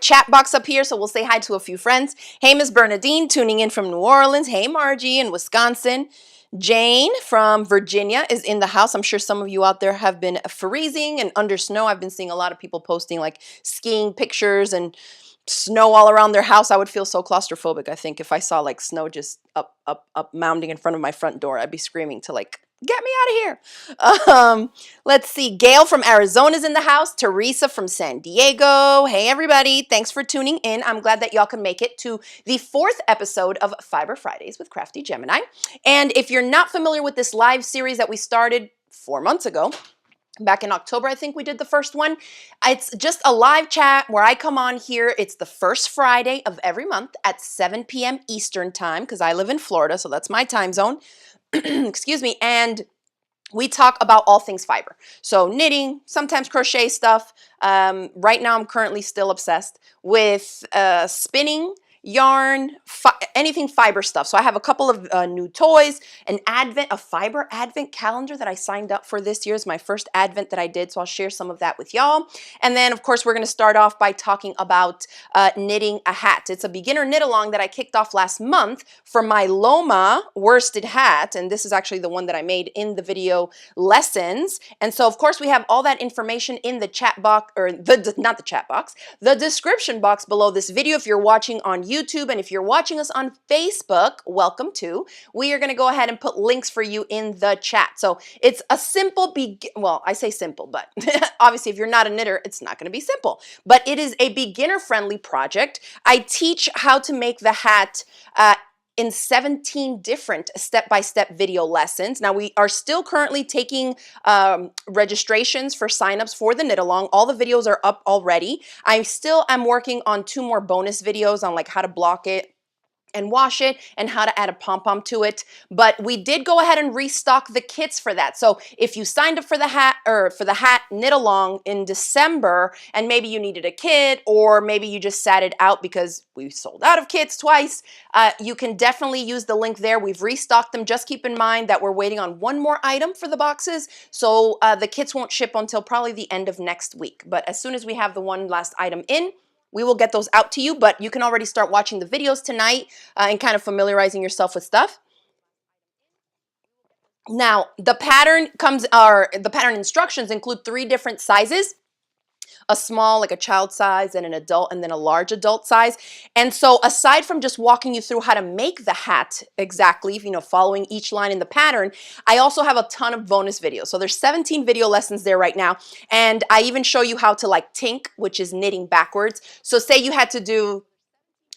chat box up here, so we'll say hi to a few friends. Hey, Miss Bernadine, tuning in from New Orleans. Hey, Margie in Wisconsin. Jane from Virginia is in the house. I'm sure some of you out there have been freezing and under snow. I've been seeing a lot of people posting like skiing pictures and snow all around their house. I would feel so claustrophobic, I think, if I saw like snow just up mounding in front of my front door. I'd be screaming to like, get me out of here. Let's see. Gail from Arizona is in the house. Teresa from San Diego. Hey, everybody. Thanks for tuning in. I'm glad that y'all can make it to the 4th episode of Fiber Fridays with Crafty Gemini. And if you're not familiar with this live series that we started 4 months ago, back in October, I think we did the first one. It's just a live chat where I come on here. It's the first Friday of every month at 7 p.m. Eastern time, because I live in Florida, so that's my time zone. Excuse me. And we talk about all things fiber. So knitting, sometimes crochet stuff. Right now, I'm currently still obsessed with spinning, yarn, anything fiber stuff. So I have a couple of new toys, a fiber advent calendar that I signed up for this year. Is my first advent that I did. So I'll share some of that with y'all. And then of course, we're going to start off by talking about knitting a hat. It's a beginner knit along that I kicked off last month for my Loma worsted hat. And this is actually the one that I made in the video lessons. And so of course, we have all that information in the chat box, or not the chat box, the description box below this video if you're watching on YouTube, and if you're watching us on Facebook, welcome to. We are going to go ahead and put links for you in the chat. So it's a simple, well, I say simple, but obviously if you're not a knitter, it's not going to be simple. But it is a beginner-friendly project. I teach how to make the hat in 17 different step-by-step video lessons. Now, we are still currently taking registrations for signups for the knit along. All the videos are up already. I still am working on 2 more bonus videos on like how to block it and wash it and how to add a pom-pom to it. But we did go ahead and restock the kits for that. So if you signed up for the hat knit along in December and maybe you needed a kit, or maybe you just sat it out because we sold out of kits twice, you can definitely use the link there. We've restocked them. Just keep in mind that we're waiting on 1 more item for the boxes. So the kits won't ship until probably the end of next week. But as soon as we have the 1 last item in, we will get those out to you, but you can already start watching the videos tonight and kind of familiarizing yourself with stuff. Now, the pattern instructions include 3 different sizes: a small, like a child size, and an adult, and then a large adult size. And so aside from just walking you through how to make the hat exactly, following each line in the pattern, I also have a ton of bonus videos. So there's 17 video lessons there right now. And I even show you how to like tink, which is knitting backwards. So say you had to do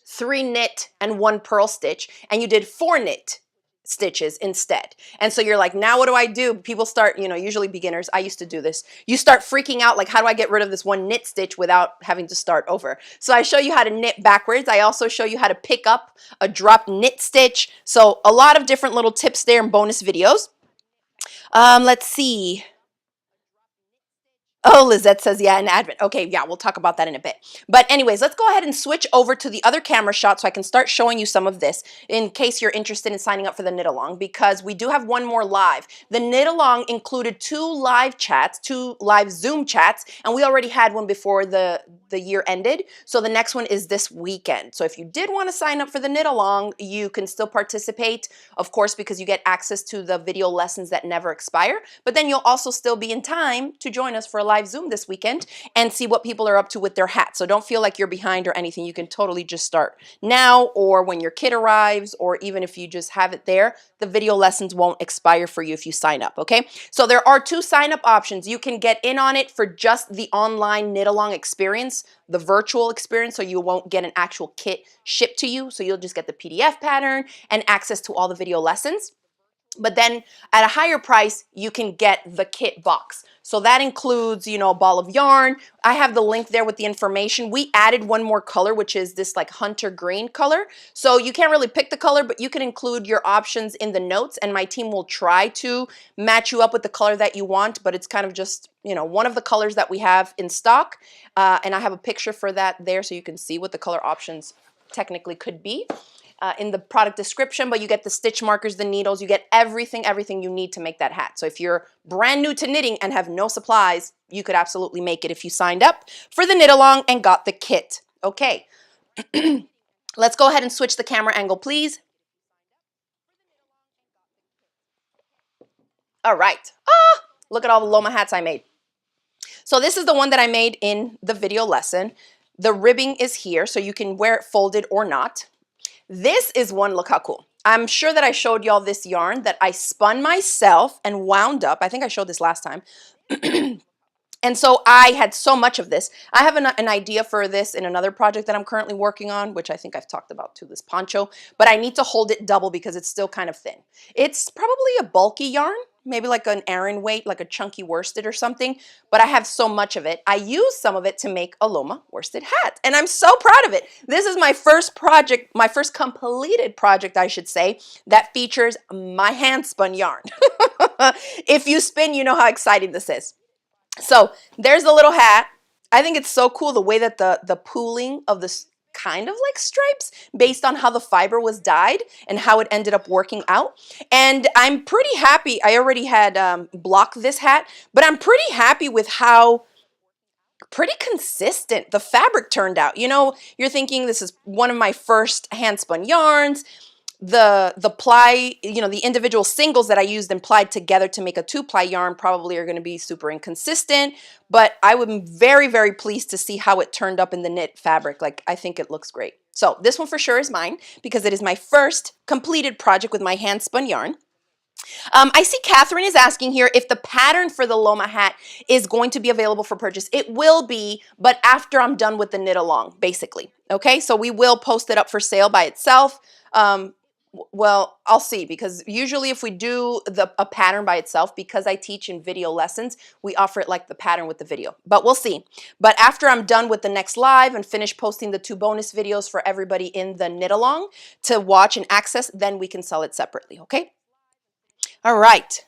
3 knit and 1 purl stitch, and you did 4 knit stitches instead. And so you're like, now what do I do? People start, usually beginners, I used to do this. You start freaking out, like, how do I get rid of this 1 knit stitch without having to start over? So I show you how to knit backwards. I also show you how to pick up a drop knit stitch. So a lot of different little tips there and bonus videos. Let's see. Oh, Lizette says, yeah, an advent. Okay, yeah, we'll talk about that in a bit. But anyways, let's go ahead and switch over to the other camera shot so I can start showing you some of this in case you're interested in signing up for the knit along, because we do have 1 more live. The knit along included 2 live chats, 2 live Zoom chats, and we already had one before the year ended. So the next one is this weekend. So if you did want to sign up for the knit along, you can still participate, of course, because you get access to the video lessons that never expire. But then you'll also still be in time to join us for a live Zoom this weekend and see what people are up to with their hats. So don't feel like you're behind or anything. You can totally just start now, or when your kit arrives, or even if you just have it there, the video lessons won't expire for you if you sign up, okay? So there are 2 sign-up options. You can get in on it for just the online knit-along experience, the virtual experience, so you won't get an actual kit shipped to you. So you'll just get the PDF pattern and access to all the video lessons. But then at a higher price, you can get the kit box. So that includes, a ball of yarn. I have the link there with the information. We added 1 more color, which is this like hunter green color. So you can't really pick the color, but you can include your options in the notes, and my team will try to match you up with the color that you want. But it's kind of just, one of the colors that we have in stock. And I have a picture for that there so you can see what the color options technically could be. In the product description, but you get the stitch markers, the needles, you get everything you need to make that hat. So if you're brand new to knitting and have no supplies, you could absolutely make it if you signed up for the knit along and got the kit. Okay, let's go ahead and switch the camera angle, please. All right. Ah, look at all the Loma hats I made. So this is the one that I made in the video lesson. The ribbing is here, so you can wear it folded or not. This is one, look how cool. I'm sure that I showed y'all this yarn that I spun myself and wound up. I think I showed this last time. And so I had so much of this. I have an idea for this in another project that I'm currently working on, which I think I've talked about too, this poncho, but I need to hold it double because it's still kind of thin. It's probably a bulky yarn, maybe like an Aran weight, like a chunky worsted or something, but I have so much of it. I use some of it to make a Loma worsted hat, and I'm so proud of it. This is my first project, my first completed project, I should say, that features my hand spun yarn. If you spin, you know how exciting this is. So there's the little hat. I think it's so cool the way that the pooling of this kind of like stripes based on how the fiber was dyed and how it ended up working out. And I'm pretty happy. I already had blocked this hat, but I'm pretty happy with how pretty consistent the fabric turned out. You know, you're thinking this is one of my first hand spun yarns. The ply, you know, the individual singles that I used and plied together to make a 2-ply yarn probably are going to be super inconsistent, but I was very, very pleased to see how it turned up in the knit fabric. Like, I think it looks great. So this one for sure is mine because it is my first completed project with my hand spun yarn. I see Catherine is asking here if the pattern for the Loma hat is going to be available for purchase. It will be, but after I'm done with the knit along, basically. Okay, so we will post it up for sale by itself. Well, I'll see, because usually if we do a pattern by itself, because I teach in video lessons, we offer it like the pattern with the video, but we'll see. But after I'm done with the next live and finish posting the 2 bonus videos for everybody in the knit along to watch and access, then we can sell it separately, okay? All right.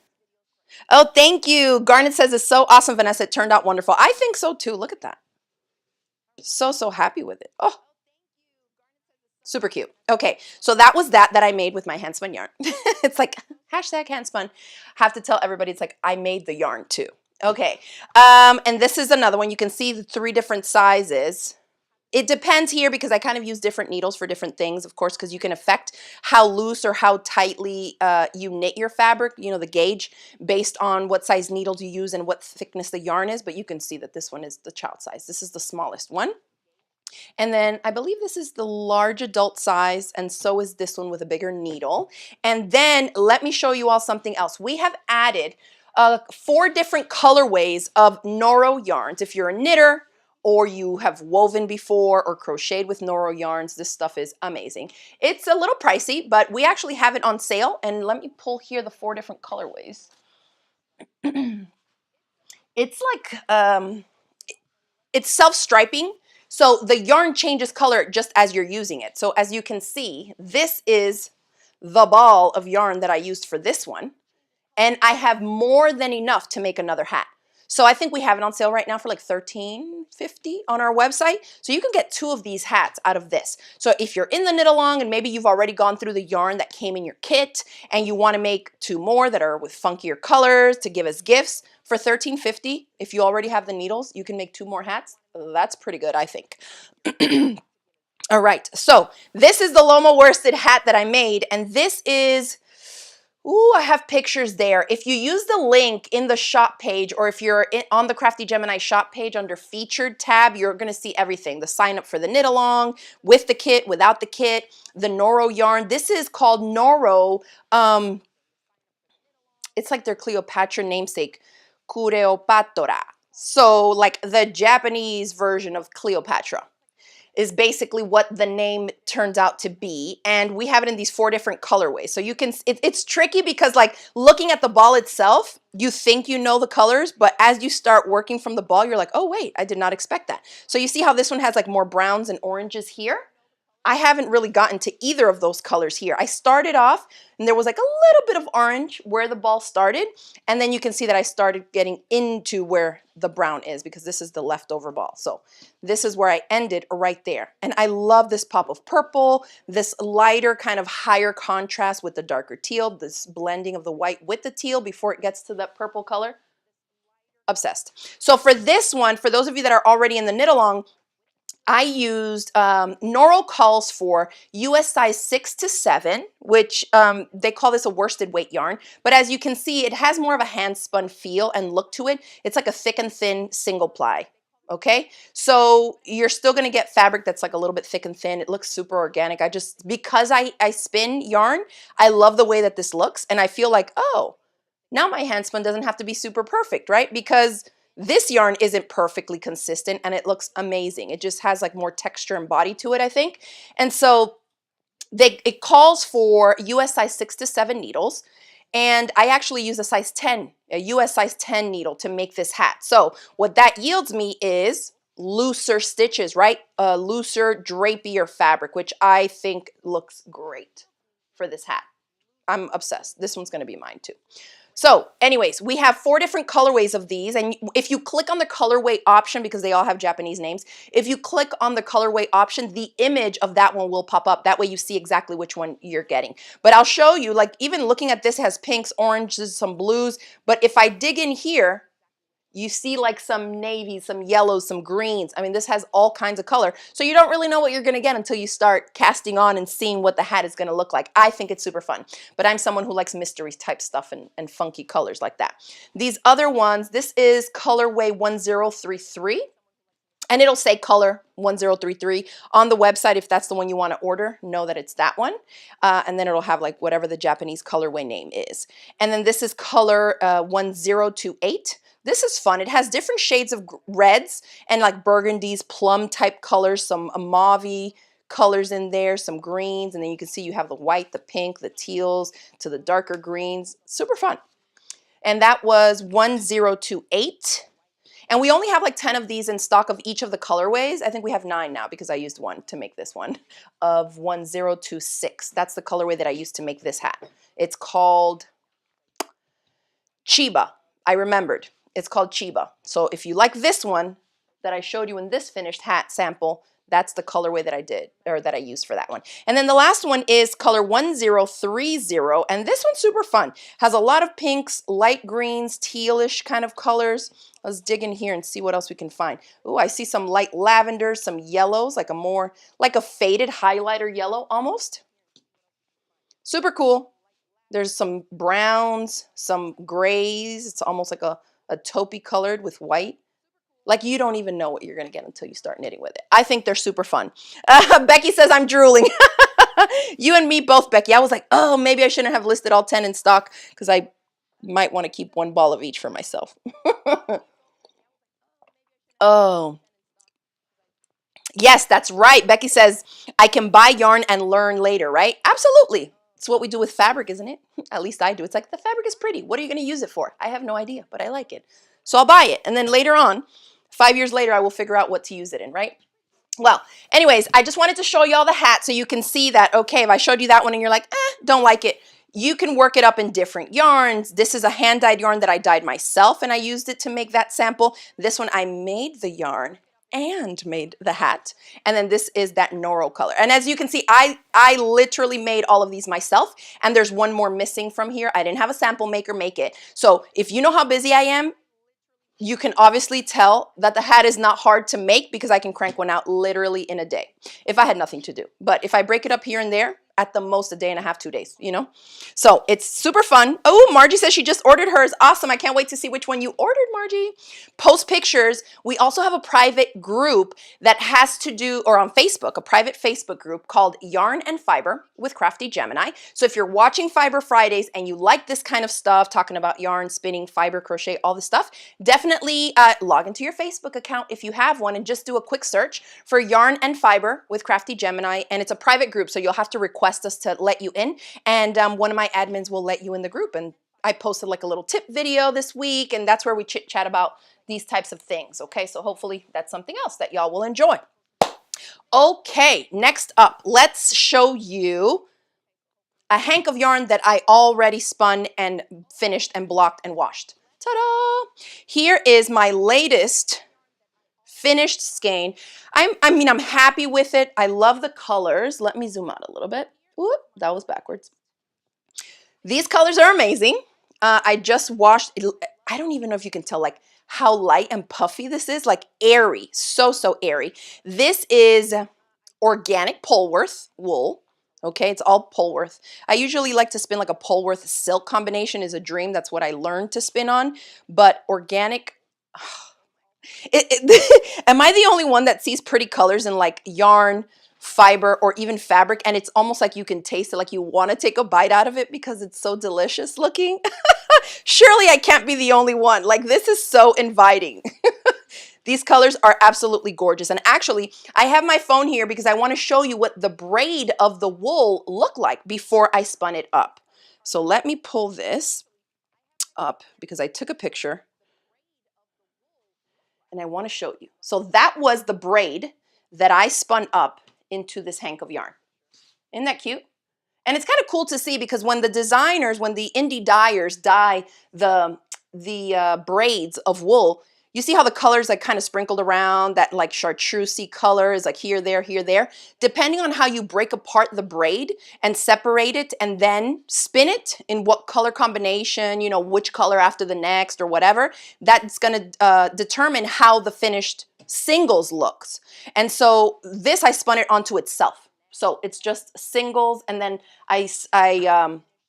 Oh, thank you. Garnet says it's so awesome, Vanessa. It turned out wonderful. I think so too. Look at that. So happy with it. Oh, super cute. Okay, so that was that I made with my handspun yarn. It's like hashtag handspun. Have to tell everybody it's like I made the yarn too. Okay, and this is another one. You can see the 3 different sizes. It depends here because I kind of use different needles for different things, of course, because you can affect how loose or how tightly you knit your fabric, you know, the gauge, based on what size needles you use and what thickness the yarn is. But you can see that this one is the child size. This is the smallest one. And then I believe this is the large adult size, and so is this one with a bigger needle. And then let me show you all something else. We have added 4 different colorways of Noro yarns. If you're a knitter or you have woven before or crocheted with Noro yarns, this stuff is amazing. It's a little pricey, but we actually have it on sale. And let me pull here the 4 different colorways. It's like, it's self-striping. So the yarn changes color just as you're using it. So as you can see, this is the ball of yarn that I used for this one. And I have more than enough to make another hat. So I think we have it on sale right now for like $13.50 on our website. So you can get 2 of these hats out of this. So if you're in the knit along and maybe you've already gone through the yarn that came in your kit and you want to make 2 more that are with funkier colors to give as gifts, for $13.50, if you already have the needles, you can make 2 more hats. That's pretty good, I think. All right, so this is the Loma worsted hat that I made, and this is, ooh, I have pictures there. If you use the link in the shop page, or if you're on the Crafty Gemini shop page under featured tab, you're gonna see everything. The sign up for the knit along, with the kit, without the kit, the Noro yarn. This is called Noro, it's like their Cleopatra namesake, Kureopatora. So like the Japanese version of Cleopatra is basically what the name turns out to be. And we have it in these 4 different colorways. So you can, it's tricky because like looking at the ball itself, you think you know the colors, but as you start working from the ball, you're like, oh wait, I did not expect that. So you see how this one has like more browns and oranges here? I haven't really gotten to either of those colors here. I started off and there was like a little bit of orange where the ball started. And then you can see that I started getting into where the brown is because this is the leftover ball. So this is where I ended right there. And I love this pop of purple, this lighter kind of higher contrast with the darker teal, this blending of the white with the teal before it gets to that purple color. Obsessed. So for this one, for those of you that are already in the knit along, I used, Noro calls for US size 6 to 7, which they call this a worsted weight yarn. But as you can see, it has more of a hand spun feel and look to it. It's like a thick and thin single ply. Okay, so you're still gonna get fabric that's like a little bit thick and thin. It looks super organic. Because I spin yarn, I love the way that this looks, and I feel like, oh, now my hand spun doesn't have to be super perfect, right? Because this yarn isn't perfectly consistent and it looks amazing. It just has like more texture and body to it, I think. And so it calls for US size 6 to 7 needles. And I actually use a size 10, a US size 10 needle to make this hat. So what that yields me is looser stitches, right? A looser, drapier fabric, which I think looks great for this hat. I'm obsessed. This one's going to be mine too. So anyways, we have 4 different colorways of these, and if you click on the colorway option, because they all have Japanese names, if you click on the colorway option, the image of that one will pop up. That way you see exactly which one you're getting. But I'll show you, like even looking at this, it has pinks, oranges, some blues, but if I dig in here, you see like some navies, some yellows, some greens. I mean, this has all kinds of color. So you don't really know what you're going to get until you start casting on and seeing what the hat is going to look like. I think it's super fun. But I'm someone who likes mystery type stuff and funky colors like that. These other ones, this is colorway 1033. And it'll say color 1033 on the website. If that's the one you want to order, know that it's that one. And then it'll have like whatever the Japanese colorway name is. And then this is color 1028. This is fun. It has different shades of reds and like burgundies, plum type colors, some mauve colors in there, some greens, and then you can see you have the white, the pink, the teals to the darker greens. Super fun. And that was 1028. And we only have like 10 of these in stock of each of the colorways. I think we have 9 now because I used one to make this one of 1026. That's the colorway that I used to make this hat. It's called Chiba. I remembered. It's called Chiba. So if you like this one that I showed you in this finished hat sample, that's the colorway that I did, or that I used for that one. And then the last one is color 1030, and this one's super fun. Has a lot of pinks, light greens, tealish kind of colors. Let's dig in here and see what else we can find. Ooh, I see some light lavenders, some yellows, like a faded highlighter yellow almost. Super cool. There's some browns, some grays. It's almost like a taupey colored with white. Like you don't even know what you're going to get until you start knitting with it. I think they're super fun. Becky says I'm drooling. You and me both, Becky. I was like, oh, maybe I shouldn't have listed all 10 in stock because I might want to keep one ball of each for myself. Oh, yes, that's right. Becky says I can buy yarn and learn later, right? Absolutely. It's what we do with fabric, isn't it? At least I do. It's like the fabric is pretty. What are you going to use it for? I have no idea, but I like it. So I'll buy it. And then later on, 5 years later, I will figure out what to use it in, right? Well, anyways, I just wanted to show y'all the hat so you can see that, okay, if I showed you that one and you're like, don't like it, you can work it up in different yarns. This is a hand-dyed yarn that I dyed myself, and I used it to make that sample. This one, I made the yarn and made the hat. And then this is that Noro color. And as you can see, I literally made all of these myself, and there's one more missing from here. I didn't have a sample maker make it. So if you know how busy I am, you can obviously tell that the hat is not hard to make because I can crank one out literally in a day if I had nothing to do. But if I break it up here and there, at the most a day and a half, 2 days, you know? So it's super fun. Oh, Margie says she just ordered hers. Awesome. I can't wait to see which one you ordered, Margie. Post pictures. We also have a private group that has to do, or on Facebook, a private Facebook group called Yarn and Fiber with Crafty Gemini. So if you're watching Fiber Fridays and you like this kind of stuff, talking about yarn, spinning, fiber, crochet, all this stuff, definitely log into your Facebook account if you have one and just do a quick search for Yarn and Fiber with Crafty Gemini. And it's a private group, so you'll have to request us to let you in, and one of my admins will let you in the group. And I posted like a little tip video this week, and that's where we chit chat about these types of things. Okay, so hopefully that's something else that y'all will enjoy. Okay, next up, let's show you a hank of yarn that I already spun and finished and blocked and washed. Ta-da! Here is my latest finished skein. I mean, I'm happy with it. I love the colors. Let me zoom out a little bit. Whoop, that was backwards. These colors are amazing. I just washed, I don't even know if you can tell like how light and puffy this is, like airy, so airy. This is organic Polworth wool. Okay, it's all Polworth. I usually like to spin like a Polworth silk combination is a dream. That's what I learned to spin on. But organic, am I the only one that sees pretty colors in like yarn, fiber, or even fabric? And it's almost like you can taste it, like you want to take a bite out of it because it's so delicious looking. Surely I can't be the only one. Like, this is so inviting. These colors are absolutely gorgeous. And actually, I have my phone here because I want to show you what the braid of the wool looked like before I spun it up. So let me pull this up because I took a picture and I want to show you. So that was the braid that I spun up into this hank of yarn. Isn't that cute? And it's kind of cool to see because when the designers, when the indie dyers dye the braids of wool, you see how the colors like kind of sprinkled around, that like chartreusey color is like here, there, here, there. Depending on how you break apart the braid and separate it and then spin it in what color combination, you know, which color after the next or whatever, that's going to determine how the finished singles looks. And so this, I spun it onto itself. So it's just singles, and then I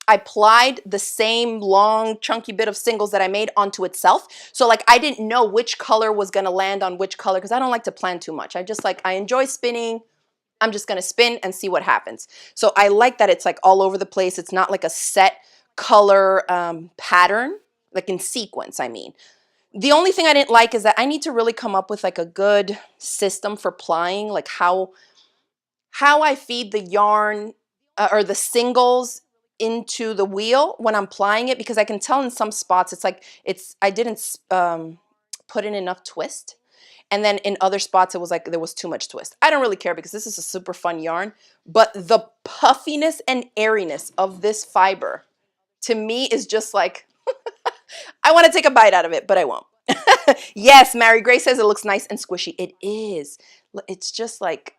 applied the same long chunky bit of singles that I made onto itself. So like I didn't know which color was gonna land on which color because I don't like to plan too much. I enjoy spinning. I'm just gonna spin and see what happens. So I like that it's like all over the place. It's not like a set color pattern, like in sequence, I mean. The only thing I didn't like is that I need to really come up with like a good system for plying, like how I feed the yarn or the singles into the wheel when I'm plying it, because I can tell in some spots it's like I didn't put in enough twist, and then in other spots it was like there was too much twist. I don't really care because this is a super fun yarn, but the puffiness and airiness of this fiber to me is just like I want to take a bite out of it, but I won't. Yes, Mary Grace says it looks nice and squishy. It is. It's just like,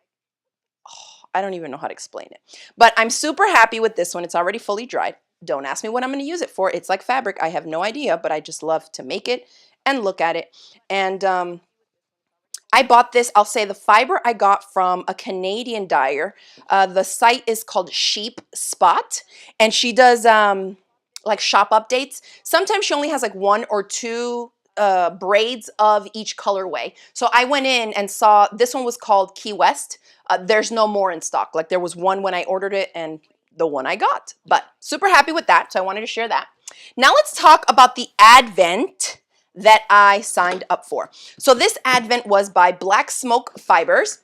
I don't even know how to explain it. But I'm super happy with this one. It's already fully dried. Don't ask me what I'm going to use it for. It's like fabric. I have no idea, but I just love to make it and look at it. And I bought this, I'll say the fiber I got from a Canadian dyer. The site is called Sheep Spot, and she does like shop updates. Sometimes she only has like 1 or 2 braids of each colorway. So I went in and saw this one was called Key West. There's no more in stock. Like there was one when I ordered it and the one I got, but super happy with that. So I wanted to share that. Now let's talk about the Advent that I signed up for. So this Advent was by Black Smoke Fibers.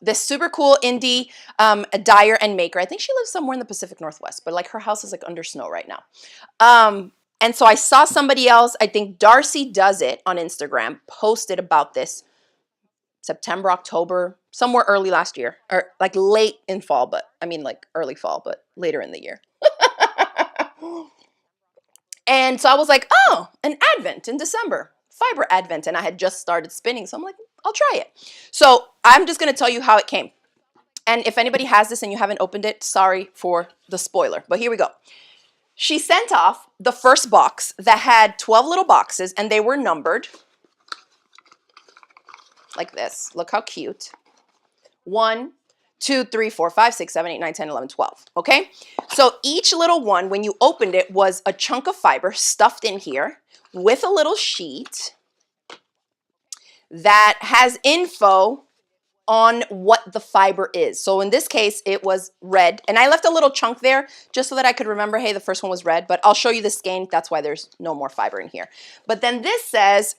This super cool indie dyer and maker. I think she lives somewhere in the Pacific Northwest, but like her house is like under snow right now. And so I saw somebody else, I think Darcy Does It on Instagram, posted about this September, October, somewhere early last year, or like late in fall, but I mean like early fall, but later in the year. And so I was like, oh, an Advent in December, fiber Advent. And I had just started spinning. So I'm like, I'll try it. So I'm just going to tell you how it came. And if anybody has this and you haven't opened it, sorry for the spoiler, but here we go. She sent off the first box that had 12 little boxes, and they were numbered like this. Look how cute. 1, 2, 3, 4, 5, 6, 7, 8, 9, 10, 11, 12. Okay? So each little one, when you opened it, was a chunk of fiber stuffed in here with a little sheet that has info on what the fiber is. So in this case, it was red. And I left a little chunk there just so that I could remember, hey, the first one was red. But I'll show you the skein. That's why there's no more fiber in here. But then this says,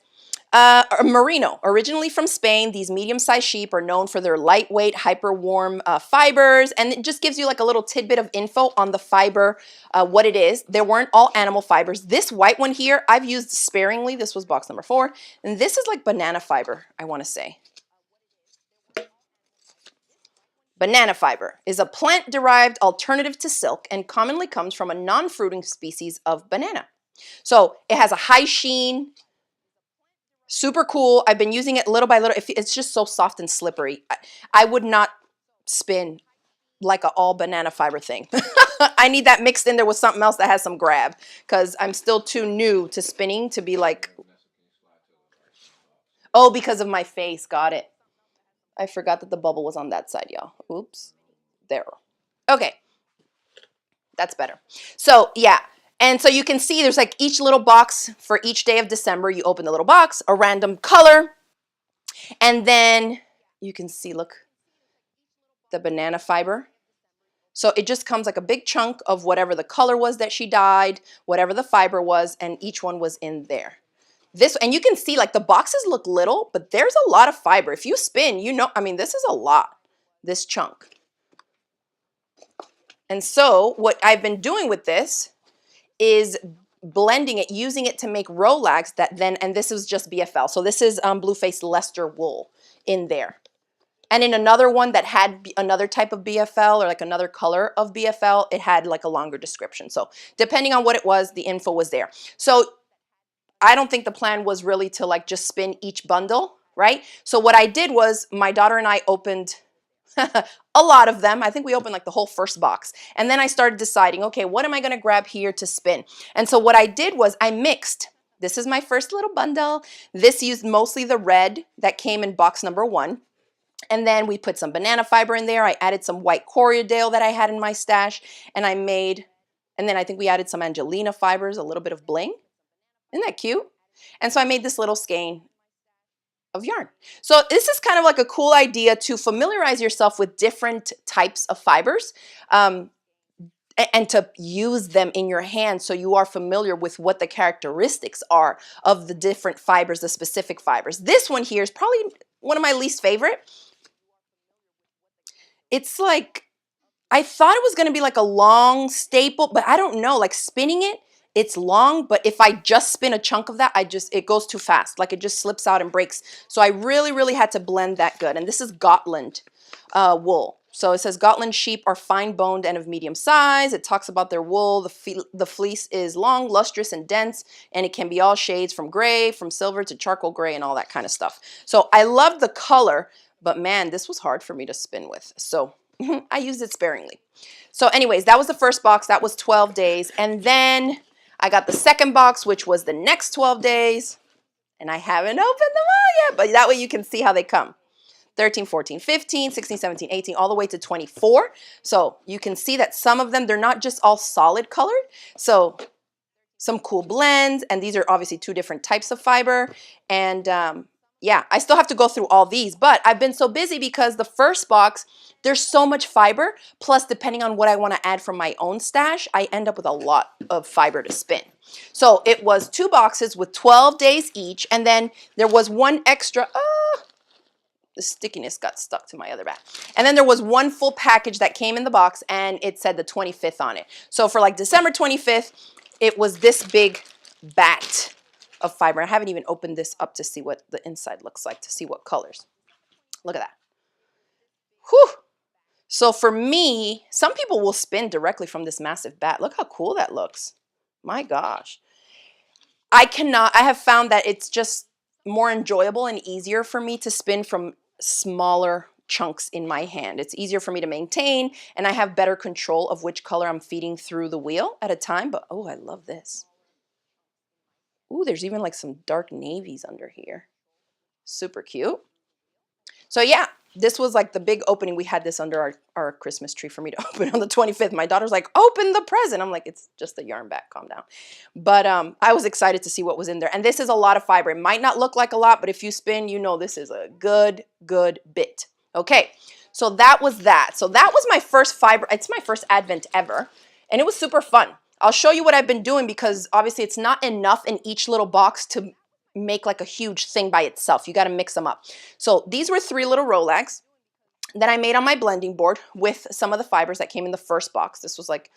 merino, originally from Spain. These medium-sized sheep are known for their lightweight, hyper-warm fibers, and it just gives you like a little tidbit of info on the fiber, what it is. They weren't all animal fibers. This white one here, I've used sparingly. This was box number 4, and this is like banana fiber, I want to say. Banana fiber is a plant-derived alternative to silk and commonly comes from a non-fruiting species of banana. So it has a high sheen, super cool. I've been using it little by little. It's just so soft and slippery. I would not spin like an all banana fiber thing. I need that mixed in there with something else that has some grab because I'm still too new to spinning to be like Oh, because of my face. Got it. I forgot that the bubble was on that side, y'all. Oops. There. Okay. That's better. So yeah. And so you can see there's like each little box for each day of December. You open the little box, a random color, and then you can see, look, the banana fiber. So it just comes like a big chunk of whatever the color was that she dyed, whatever the fiber was, and each one was in there. This, and you can see like the boxes look little, but there's a lot of fiber. If you spin, you know, I mean, this is a lot, this chunk. And so what I've been doing with this is blending it, using it to make rolags that then, and this is just BFL. So this is Blueface Leicester wool in there. And in another one that had another type of BFL or like another color of BFL, it had like a longer description. So depending on what it was, the info was there. So I don't think the plan was really to like just spin each bundle, right? So what I did was my daughter and I opened a lot of them. I think we opened like the whole first box. And then I started deciding, okay, what am I going to grab here to spin? And so what I did was I mixed. This is my first little bundle. This used mostly the red that came in box number 1. And then we put some banana fiber in there. I added some white Corriedale that I had in my stash. And I made, and then I think we added some Angelina fibers, a little bit of bling. Isn't that cute? And so I made this little skein of yarn. So this is kind of like a cool idea to familiarize yourself with different types of fibers and to use them in your hand so you are familiar with what the characteristics are of the different fibers, the specific fibers. This one here is probably one of my least favorite. It's like, I thought it was going to be like a long staple, but I don't know, like spinning it, it's long, but if I just spin a chunk of that, it goes too fast. Like it just slips out and breaks. So I really, really had to blend that good. And this is Gotland wool. So it says Gotland sheep are fine boned and of medium size. It talks about their wool. The fleece is long, lustrous, and dense, and it can be all shades from gray, from silver to charcoal gray and all that kind of stuff. So I love the color, but man, this was hard for me to spin with. So I used it sparingly. So anyways, that was the first box. That was 12 days. And then I got the second box, which was the next 12 days. And I haven't opened them all yet, but that way you can see how they come. 13, 14, 15, 16, 17, 18, all the way to 24. So you can see that some of them, they're not just all solid colored. So some cool blends. And these are obviously 2 different types of fiber. And yeah, I still have to go through all these, but I've been so busy because the first box, there's so much fiber. Plus, depending on what I want to add from my own stash, I end up with a lot of fiber to spin. So it was 2 boxes with 12 days each. And then there was one extra, the stickiness got stuck to my other bag. And then there was one full package that came in the box and it said the 25th on it. So for like December 25th, it was this big bat of fiber. I haven't even opened this up to see what the inside looks like, to see what colors. Look at that. Whew. So for me, some people will spin directly from this massive bat. Look how cool that looks. My gosh. I have found that it's just more enjoyable and easier for me to spin from smaller chunks in my hand. It's easier for me to maintain, and I have better control of which color I'm feeding through the wheel at a time. But oh, I love this. Ooh, there's even like some dark navies under here. Super cute. So yeah, this was like the big opening. We had this under our Christmas tree for me to open on the 25th. My daughter's like, open the present. I'm like, it's just a yarn back, calm down. But I was excited to see what was in there. And this is a lot of fiber. It might not look like a lot, but if you spin, you know this is a good bit. Okay, so that was that. So that was my first fiber. It's my first Advent ever. And it was super fun. I'll show you what I've been doing because obviously it's not enough in each little box to make like a huge thing by itself. You got to mix them up. So these were 3 little rolags that I made on my blending board with some of the fibers that came in the first box. This was like,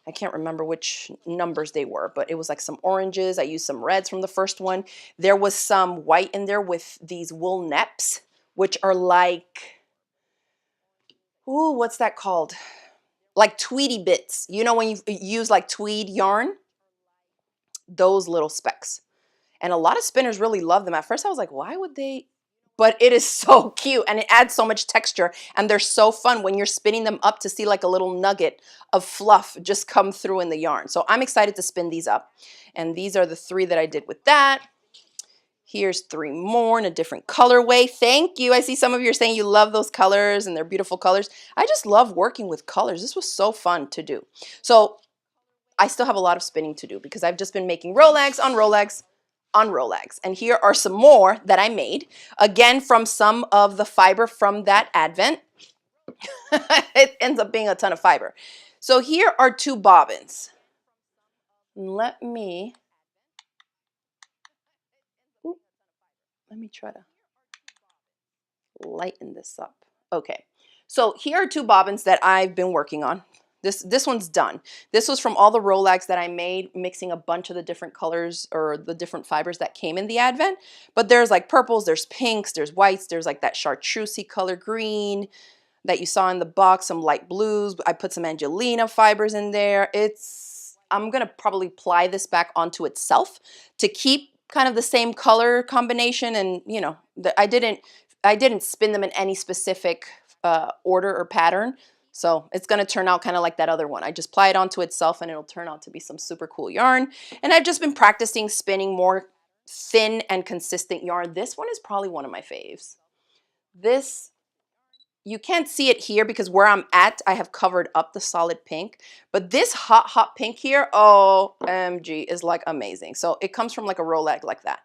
I can't remember which numbers they were, but it was like some oranges. I used some reds from the first one. There was some white in there with these wool neps, which are like, ooh, what's that called? Like tweedy bits. You know when you use like tweed yarn? Those little specks. And a lot of spinners really love them. At first I was like, why would they? But it is so cute and it adds so much texture and they're so fun when you're spinning them up to see like a little nugget of fluff just come through in the yarn. So I'm excited to spin these up. And these are the 3 that I did with that. Here's 3 more in a different colorway. Thank you. I see some of you are saying you love those colors and they're beautiful colors. I just love working with colors. This was so fun to do. So I still have a lot of spinning to do because I've just been making rolags on rolags on rolags. And here are some more that I made, again, from some of the fiber from that advent. It ends up being a ton of fiber. So here are 2 bobbins. Let me try to lighten this up. Okay, so here are 2 bobbins that I've been working on. This one's done. This was from all the rolags that I made, mixing a bunch of the different colors or the different fibers that came in the advent. But there's like purples, there's pinks, there's whites, there's like that chartreusey color green that you saw in the box, some light blues. I put some Angelina fibers in there. I'm gonna probably ply this back onto itself to keep kind of the same color combination, and you know, I didn't spin them in any specific order or pattern, so it's gonna turn out kind of like that other one. I just ply it onto itself and it'll turn out to be some super cool yarn. And I've just been practicing spinning more thin and consistent yarn. This one is probably one of my faves. This, you can't see it here because where I'm at, I have covered up the solid pink. But this hot pink here, OMG, is like amazing. So it comes from like a rolag like that.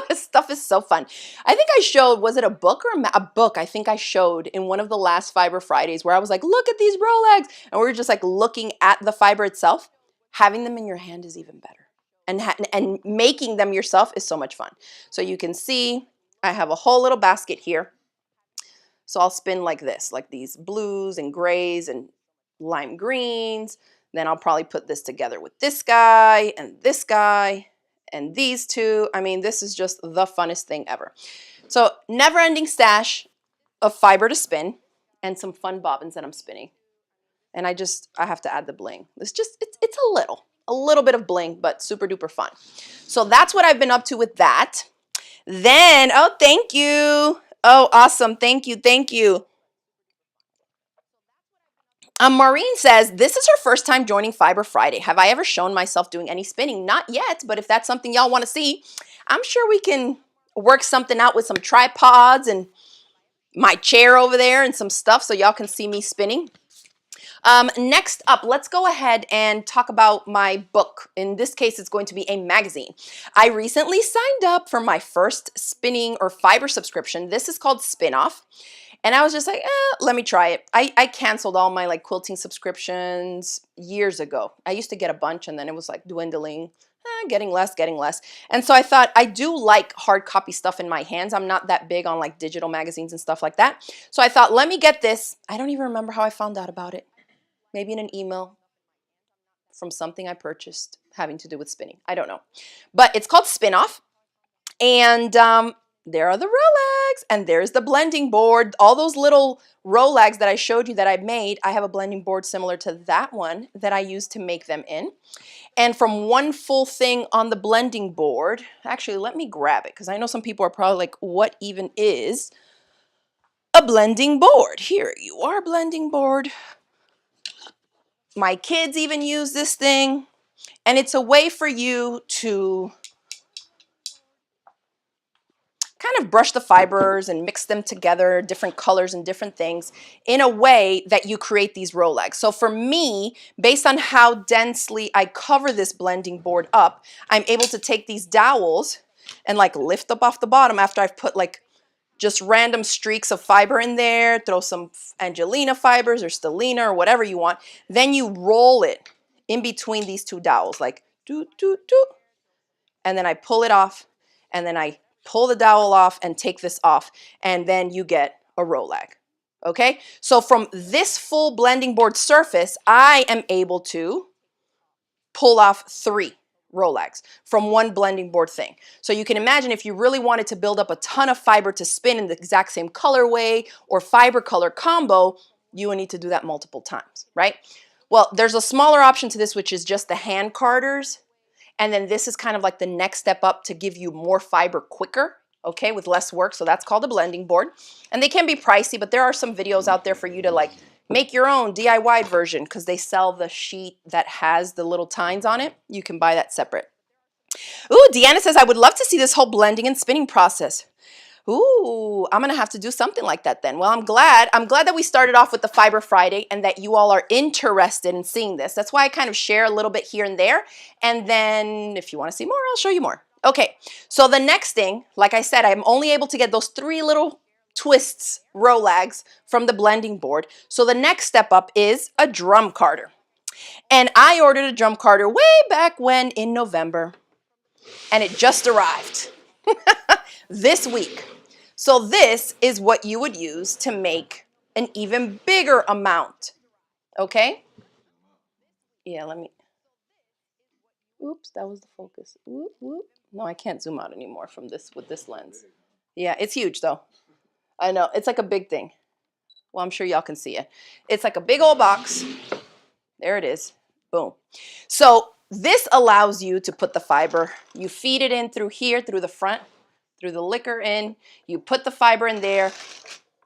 This stuff is so fun. I think I showed, was it a book or a book? I think I showed in one of the last Fiber Fridays where I was like, look at these rolags. And we were just like looking at the fiber itself. Having them in your hand is even better. And making them yourself is so much fun. So you can see I have a whole little basket here. So I'll spin like this, like these blues and grays and lime greens. Then I'll probably put this together with this guy and these 2. I mean, this is just the funnest thing ever. So never-ending stash of fiber to spin and some fun bobbins that I'm spinning. And I have to add the bling. It's a little bit of bling, but super duper fun. So that's what I've been up to with that. Then, oh, thank you. Oh, awesome. Thank you. Thank you. Maureen says, this is her first time joining Fiber Friday. Have I ever shown myself doing any spinning? Not yet, but if that's something y'all want to see, I'm sure we can work something out with some tripods and my chair over there and some stuff so y'all can see me spinning. Next up, let's go ahead and talk about my book. In this case, it's going to be a magazine. I recently signed up for my first spinning or fiber subscription. This is called Spin-Off. And I was just like, let me try it. I canceled all my like quilting subscriptions years ago. I used to get a bunch and then it was like dwindling, getting less. And so I thought, I do like hard copy stuff in my hands. I'm not that big on like digital magazines and stuff like that. So I thought, let me get this. I don't even remember how I found out about it. Maybe in an email from something I purchased having to do with spinning. I don't know. But it's called Spin-Off. And there are the rolags. And there's the blending board. All those little rolags that I showed you that I made, I have a blending board similar to that one that I used to make them in. And from one full thing on the blending board, actually, let me grab it because I know some people are probably like, what even is a blending board? Here you are, blending board. My kids even use this thing, and it's a way for you to kind of brush the fibers and mix them together, different colors and different things, in a way that you create these rolags. So for me, based on how densely I cover this blending board up, I'm able to take these dowels and like lift up off the bottom after I've put like just random streaks of fiber in there, throw some Angelina fibers or Stellina or whatever you want. Then you roll it in between these 2 dowels, like do, do, do. And then I pull it off, and then I pull the dowel off and take this off, and then you get a rolag. Okay? So from this full blending board surface, I am able to pull off 3 rolags from one blending board thing. So you can imagine if you really wanted to build up a ton of fiber to spin in the exact same colorway or fiber color combo, you would need to do that multiple times, right? Well, there's a smaller option to this, which is just the hand carders. And then this is kind of like the next step up to give you more fiber quicker, okay, with less work. So that's called a blending board. And they can be pricey, but there are some videos out there for you to like make your own DIY version because they sell the sheet that has the little tines on it. You can buy that separate. Ooh, Deanna says, I would love to see this whole blending and spinning process. Ooh, I'm gonna have to do something like that then. Well, I'm glad that we started off with the Fiber Friday and that you all are interested in seeing this. That's why I kind of share a little bit here and there. And then if you want to see more, I'll show you more. Okay, so the next thing, like I said, I'm only able to get those 3 little twists, rolags from the blending board. So the next step up is a drum carder. And I ordered a drum carder way back when in November, and it just arrived this week. So this is what you would use to make an even bigger amount, okay? Yeah, let me, oops, that was the focus. Whoop, whoop. No, I can't zoom out anymore from this with this lens. Yeah, it's huge though. I know, it's like a big thing. Well, I'm sure y'all can see it. It's like a big old box. There it is, boom. So this allows you to put the fiber, you feed it in through here, through the front, through the liquor in, you put the fiber in there,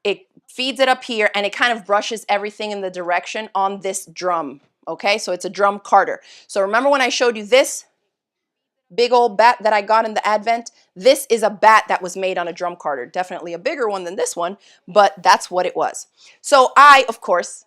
it feeds it up here, and it kind of brushes everything in the direction on this drum, okay? So it's a drum carder. So remember when I showed you this big old bat that I got in the Advent? This is a bat that was made on a drum carder. Definitely a bigger one than this one, but that's what it was. So I, of course,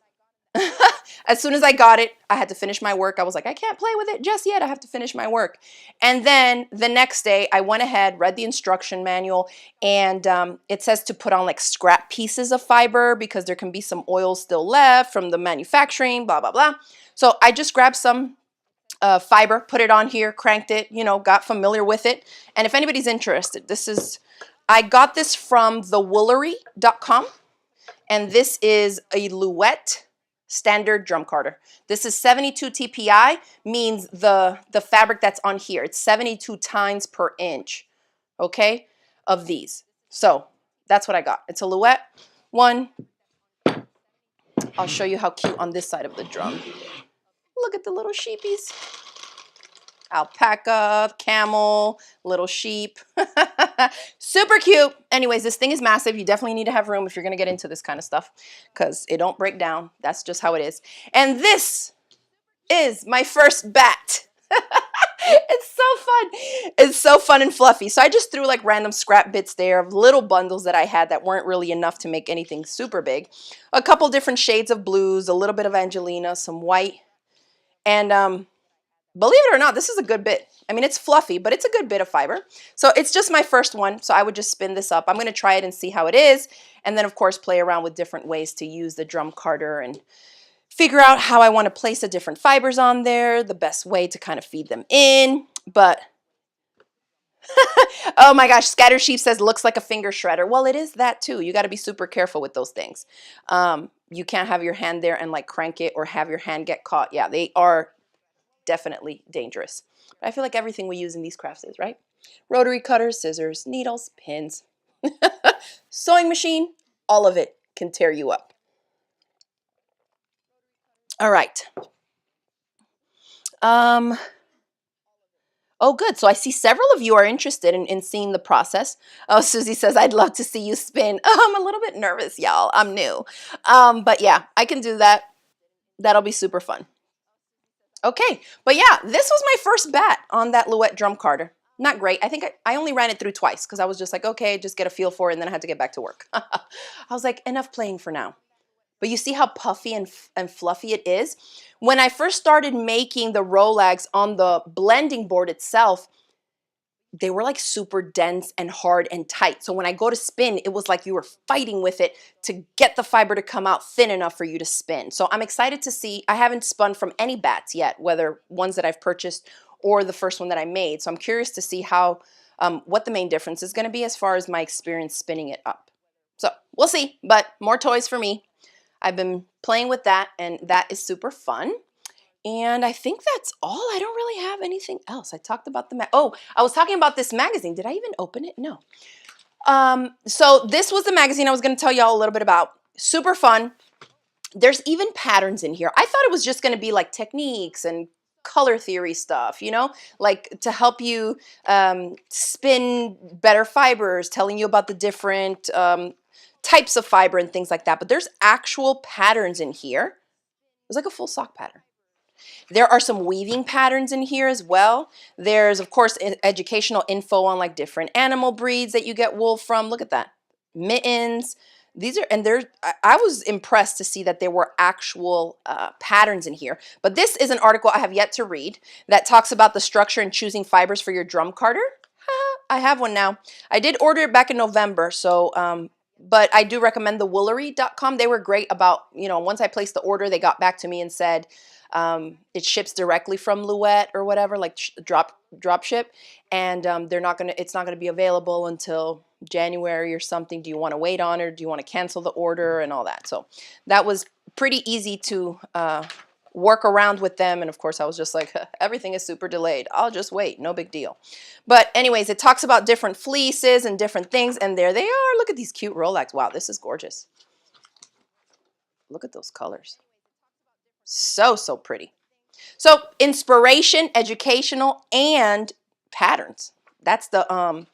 as soon as I got it, I had to finish my work. I was like, I can't play with it just yet. I have to finish my work. And then the next day, I went ahead, read the instruction manual, and it says to put on like scrap pieces of fiber because there can be some oil still left from the manufacturing, blah, blah, blah. So I just grabbed some fiber, put it on here, cranked it, you know, got familiar with it. And if anybody's interested, I got this from thewoolery.com, and this is a Louette standard drum carder. This is 72 TPI, means the fabric that's on here, it's 72 tines per inch, okay, of these. So that's what I got. It's a Louette one. I'll show you how cute on this side of the drum. Look at the little sheepies. Alpaca, camel, little sheep. Super cute. Anyways, this thing is massive. You definitely need to have room if you're going to get into this kind of stuff because it don't break down. That's just how it is. And this is my first bat. It's so fun. It's so fun and fluffy. So I just threw like random scrap bits there of little bundles that I had that weren't really enough to make anything super big. A couple different shades of blues, a little bit of Angelina, some white, and believe it or not, this is a good bit. I mean, it's fluffy, but it's a good bit of fiber. So it's just my first one, so I would just spin this up. I'm going to try it and see how it is, and then, of course, play around with different ways to use the drum carder and figure out how I want to place the different fibers on there, the best way to kind of feed them in. But, oh my gosh, Scatter Sheep says, looks like a finger shredder. Well, it is that too. You got to be super careful with those things. You can't have your hand there and like crank it or have your hand get caught. Yeah, they are definitely dangerous. But I feel like everything we use in these crafts is, right? Rotary cutters, scissors, needles, pins, sewing machine, all of it can tear you up. All right. Oh, good. So I see several of you are interested in seeing the process. Oh, Susie says, I'd love to see you spin. Oh, I'm a little bit nervous, y'all. I'm new. But yeah, I can do that. That'll be super fun. Okay, but yeah, this was my first bat on that Louette drum carder. Not great. I think I only ran it through twice because I was just like, okay, just get a feel for it, and then I had to get back to work. I was like, enough playing for now. But you see how puffy and fluffy it is? When I first started making the rolags on the blending board itself, they were like super dense and hard and tight. So when I go to spin, it was like you were fighting with it to get the fiber to come out thin enough for you to spin. So I'm excited to see. I haven't spun from any bats yet, whether ones that I've purchased or the first one that I made. So I'm curious to see how, what the main difference is going to be as far as my experience spinning it up. So we'll see, but more toys for me. I've been playing with that, and that is super fun. And I think that's all. I don't really have anything else. I talked about oh, I was talking about this magazine. Did I even open it? No. So this was the magazine I was going to tell y'all a little bit about. Super fun. There's even patterns in here. I thought it was just going to be like techniques and color theory stuff, you know, like to help you spin better fibers, telling you about the different types of fiber and things like that. But there's actual patterns in here. It's like a full sock pattern. There are some weaving patterns in here as well. There's, of course, educational info on like different animal breeds that you get wool from. Look at that. Mittens. These are, and there's, I was impressed to see that there were actual patterns in here. But this is an article I have yet to read that talks about the structure and choosing fibers for your drum carder. I have one now. I did order it back in November, so but I do recommend the woolery.com. They were great about, you know, once I placed the order, they got back to me and said it ships directly from Louette or whatever, like drop ship, and it's not gonna be available until January or something. Do you want to wait on it, or do you want to cancel the order and all that? So that was pretty easy to work around with them, and of course I was just like, everything is super delayed, I'll just wait, no big deal. But anyways, it talks about different fleeces and different things, and there they are. Look at these cute Rolex. Wow, this is gorgeous. Look at those colors. So pretty. So inspiration, educational, and patterns. That's the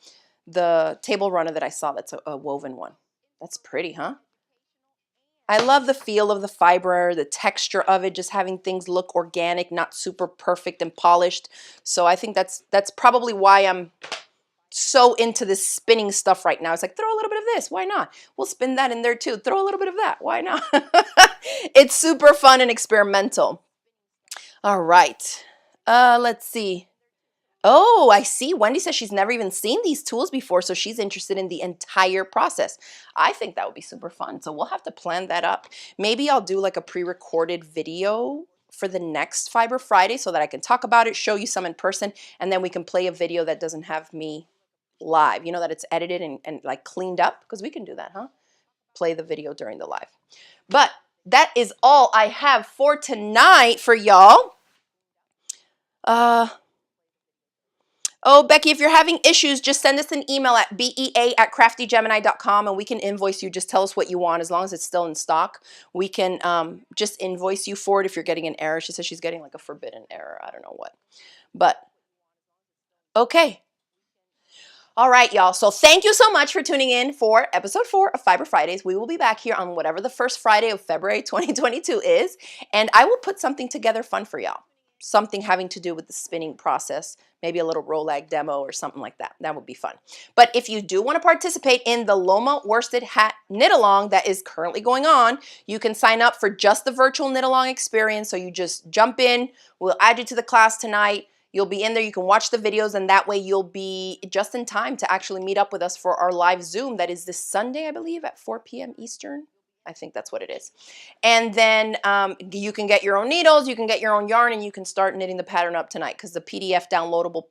table runner that I saw. That's a woven one. That's pretty, huh? I love the feel of the fiber, the texture of it, just having things look organic, not super perfect and polished. So I think that's probably why I'm so into this spinning stuff right now. It's like, throw a little bit of this, why not? We'll spin that in there too. Throw a little bit of that, why not? It's super fun and experimental. All right, let's see. Oh, I see. Wendy says she's never even seen these tools before, so she's interested in the entire process. I think that would be super fun. So we'll have to plan that up. Maybe I'll do like a pre-recorded video for the next Fiber Friday so that I can talk about it, show you some in person, and then we can play a video that doesn't have me live, you know, that it's edited and like cleaned up, because we can do that, huh? Play the video during the live. But that is all I have for tonight for y'all. Oh, Becky, if you're having issues, just send us an email at bea@craftygemini.com and we can invoice you. Just tell us what you want. As long as it's still in stock, we can just invoice you for it if you're getting an error. She says she's getting like a forbidden error. I don't know what. But, okay. All right, y'all. So thank you so much for tuning in for episode 4 of Fiber Fridays. We will be back here on whatever the first Friday of February 2022 is, and I will put something together fun for y'all. Something having to do with the spinning process, maybe a little rolag demo or something like that. That would be fun. But if you do want to participate in the Loma worsted hat knit along that is currently going on, you can sign up for just the virtual knit along experience. So you just jump in, we'll add you to the class tonight. You'll be in there, you can watch the videos, and that way you'll be just in time to actually meet up with us for our live Zoom. That is this Sunday, I believe, at 4 p.m. Eastern. I think that's what it is. And then you can get your own needles, you can get your own yarn, and you can start knitting the pattern up tonight, because the PDF downloadable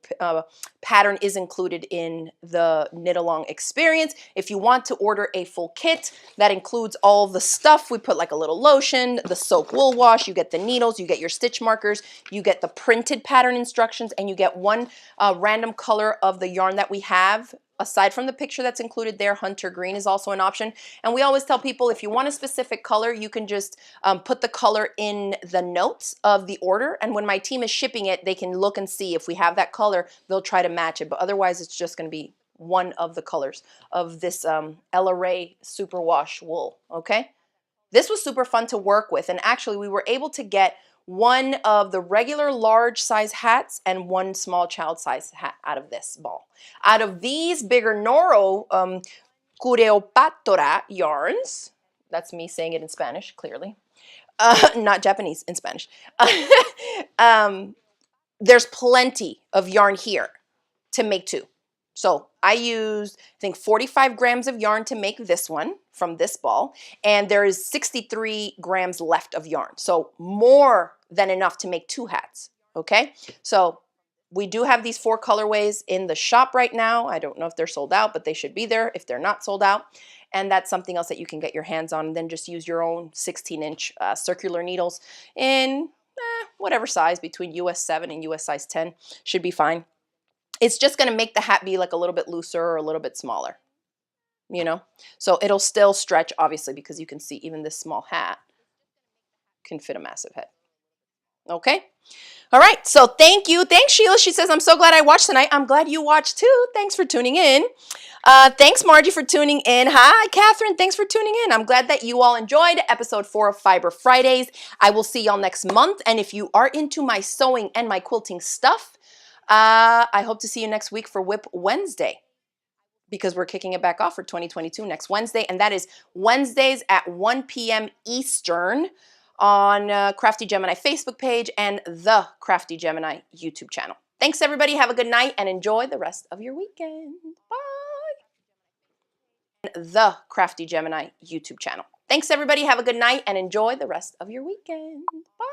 pattern is included in the knit along experience. If you want to order a full kit that includes all the stuff, we put like a little lotion, the soak wool wash, you get the needles, you get your stitch markers, you get the printed pattern instructions, and you get one random color of the yarn that we have. Aside from the picture that's included there, hunter green is also an option. And we always tell people, if you want a specific color, you can just put the color in the notes of the order. And when my team is shipping it, they can look and see if we have that color, they'll try to match it. But otherwise, it's just going to be one of the colors of this Ella Ray Superwash wool, okay? This was super fun to work with. And actually, we were able to get one of the regular large size hats and one small child size hat out of this ball. Out of these bigger Noro Cureopatora yarns, that's me saying it in Spanish, clearly, not Japanese, in Spanish. There's plenty of yarn here to make two. So I used, I think, 45 grams of yarn to make this one from this ball, and there is 63 grams left of yarn. So more than enough to make two hats, okay? So we do have these 4 colorways in the shop right now. I don't know if they're sold out, but they should be there if they're not sold out. And that's something else that you can get your hands on, and then just use your own 16-inch circular needles in whatever size, between US 7 and US size 10 should be fine. It's just going to make the hat be like a little bit looser or a little bit smaller, you know? So it'll still stretch, obviously, because you can see even this small hat can fit a massive head. Okay? All right. So thank you. Thanks, Sheila. She says, I'm so glad I watched tonight. I'm glad you watched too. Thanks for tuning in. Thanks, Margie, for tuning in. Hi, Catherine. Thanks for tuning in. I'm glad that you all enjoyed episode 4 of Fiber Fridays. I will see y'all next month. And if you are into my sewing and my quilting stuff, I hope to see you next week for Whip Wednesday, because we're kicking it back off for 2022 next Wednesday. And that is Wednesdays at 1 p.m. Eastern on Crafty Gemini Facebook page and the Crafty Gemini YouTube channel. Thanks, everybody. Have a good night and enjoy the rest of your weekend. Bye. The Crafty Gemini YouTube channel. Thanks, everybody. Have a good night and enjoy the rest of your weekend. Bye.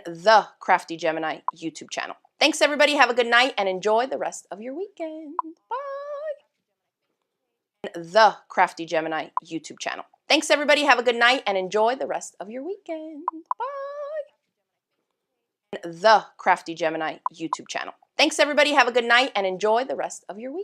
The Crafty Gemini YouTube channel. Thanks, everybody. Have a good night and enjoy the rest of your weekend. Bye. The Crafty Gemini YouTube channel. Thanks, everybody. Have a good night and enjoy the rest of your weekend. Bye. The Crafty Gemini YouTube channel. Thanks, everybody. Have a good night and enjoy the rest of your week.